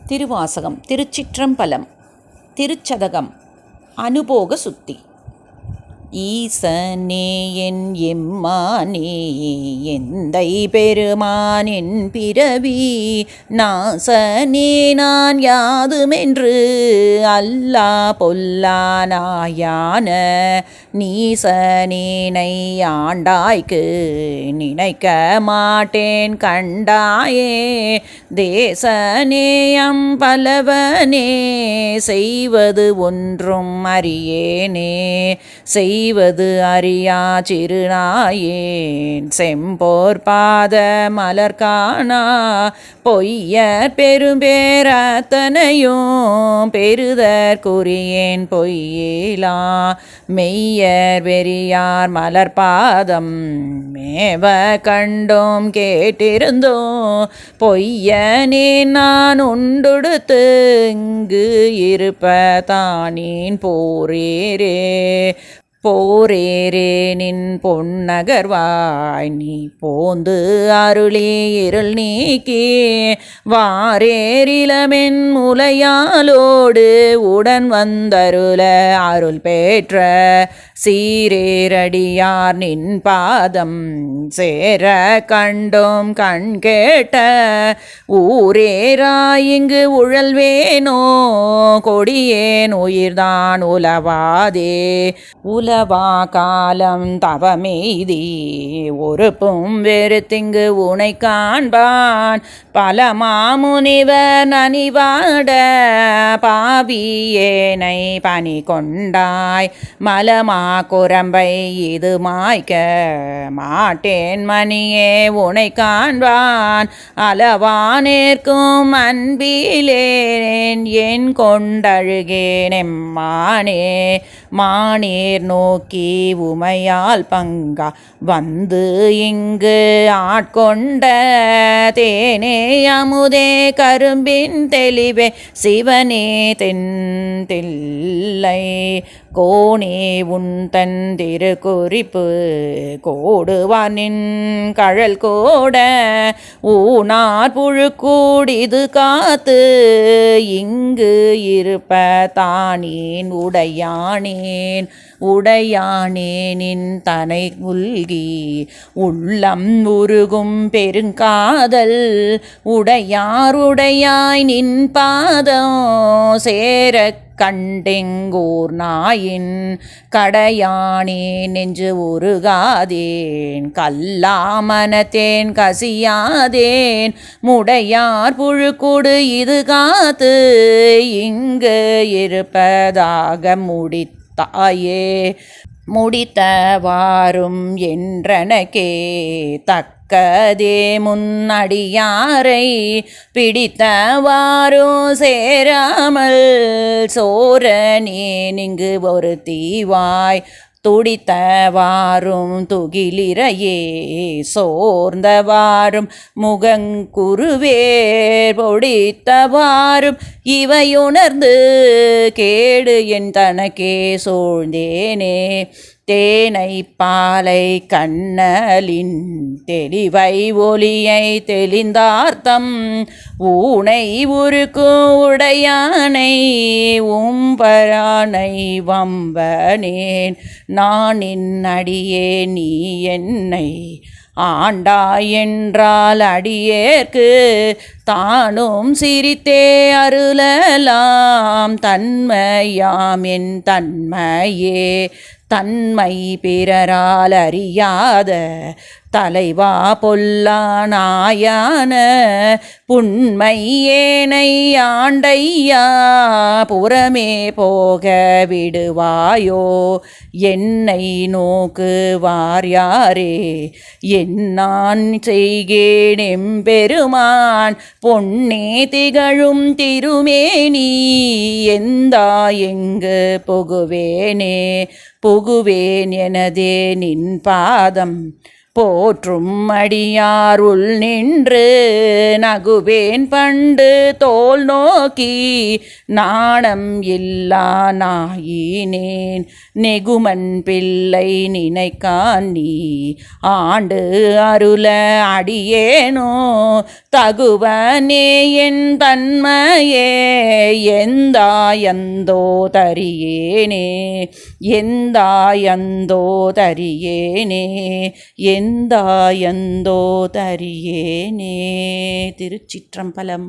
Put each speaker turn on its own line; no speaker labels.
திருவாசகம். திருச்சிற்றம்பலம். திருச்சதகம். அனுபோக சுத்தி. ஈசனே என் எம்மானே எந்தை பெருமானின் பிறவி நாசனே நான் யாதுமென்று அல்லா பொல்லானாயான நீசனேனை ஆண்டாய்க்கு நினைக்க மாட்டேன் கண்டாயே தேசநேயம் பலவனே செய்வது ஒன்றும் அறியேனே செய்வது அறியா சிறுநாயேன் செம்போர் பாத மலர்காணா பொய்யர் பெரும்பேரத்தனையும் பெறுதற்குரியேன் பொய்யிலா மெய்யர் வெறியார் மலர்பாதம் மேவ கண்டோம் கேட்டிருந்தோம் பொய்யனே நான் உண்டுடுத்து இங்கு இருப்பதானேன் போரேரே போரேரே நின் பொன்னகர்வாய் நீ போந்து அருளி இருள் நீக்கி வாரேரிலமென் முலையாலோடு உடன் வந்தருள அருள் பெற்ற சீரேரடியார் நின் பாதம் சேர கண்டோம் கண் கேட்ட ஊரேராயிங்கு உழல்வேனோ கொடியேன் உயிர்தான் உலவாதே உலவா காலம் தவமெய்தி ஒருப்பும் வெறுத்திங்கு உனை காண்பான் பல மாமுனிவர் நனிவாட பாவியேனை பணி கொண்டாய் மலமா குரம்பை இது மாய்க்க மாட்டேன் மணியே உனை காண்பான் அளவானேற்கும் அன்பிலேன் என் கொண்டழுகேன் எம்மானே மானேர் நோக்கி உமையால் பங்கா வந்து இங்கு ஆட்கொண்ட தேனே அமுதே கரும்பின் தெளிவே சிவனே தென்தில்லை கோனே உன் தன் திருக்குறிப்பு கோடுவானின் கழல் கோட ஊனார் புழுக்கூடிது காத்து இங்கு இருப்பதானேன் உடையானேன் உடையானேனின் தனை உல்கி உள்ளம் உருகும் பெருங்காதல் உடையார் உடையாய் நின் பாதம் சேர கண்டெங்கூர் நாயின் கடையானே நெஞ்சு உருகாதேன் கல்லாமனத்தேன் கசியாதேன் முடையார் புழுக்கூடு இது காத்து இங்கு இருப்பதாக முடித்தாயே முடித்தவாறும் என்றனக்கே தக்கதே முன்னடியாரை பிடித்தவாறும் சேராமல் சோரனே நீங்கு ஒரு தீவாய் துடித்தவாறும் துகிலிரையே சோர்ந்தவாறும் முகங்குருவேர் பொடித்தவாறும் இவையுணர்ந்து கேடு என் தனக்கே சூழ்ந்தேனே தேனை பாலை கண்ணலின் தெளிவை ஒளியை தெளிந்தார்த்தம் ஊனை உருக்கும் உடையானை உம்பரானை வம்பனேன் நான் அடியே நீ என்னை ஆண்டாய் என்றால் அடியேற்கு தானும் சிரித்தே அருளலாம் தன்மையாம் என் தன்மையே தன்மை பிறரால் அறியாத தலைவா பொல்லானாயான புன்மை ஏனை ஆண்டையா புறமே போக விடுவாயோ என்னை நோக்கு வார்யாரே என்னான் செய்கேன் எம்பெருமான் பொன்னே திகழும் திருமேனி எந்தா எங்கு புகுவேனே புகுவேன் எனதே நின் பாதம் போற்றும் அடியாருள் நின்று நகுவேன் பண்டு தோல் நோக்கி நாணம் இல்லா நாயினேன் நெகுமன் பிள்ளை நினைக்கான் நீ ஆண்டு அருள அடியேனோ தகுவனே என் தன்மையே எந்தாயந்தோ தரியேனே எந்தாயந்தோ தரியேனே எந்தாயந்தோ தரியேனே. திருச்சிற்றம்பலம்.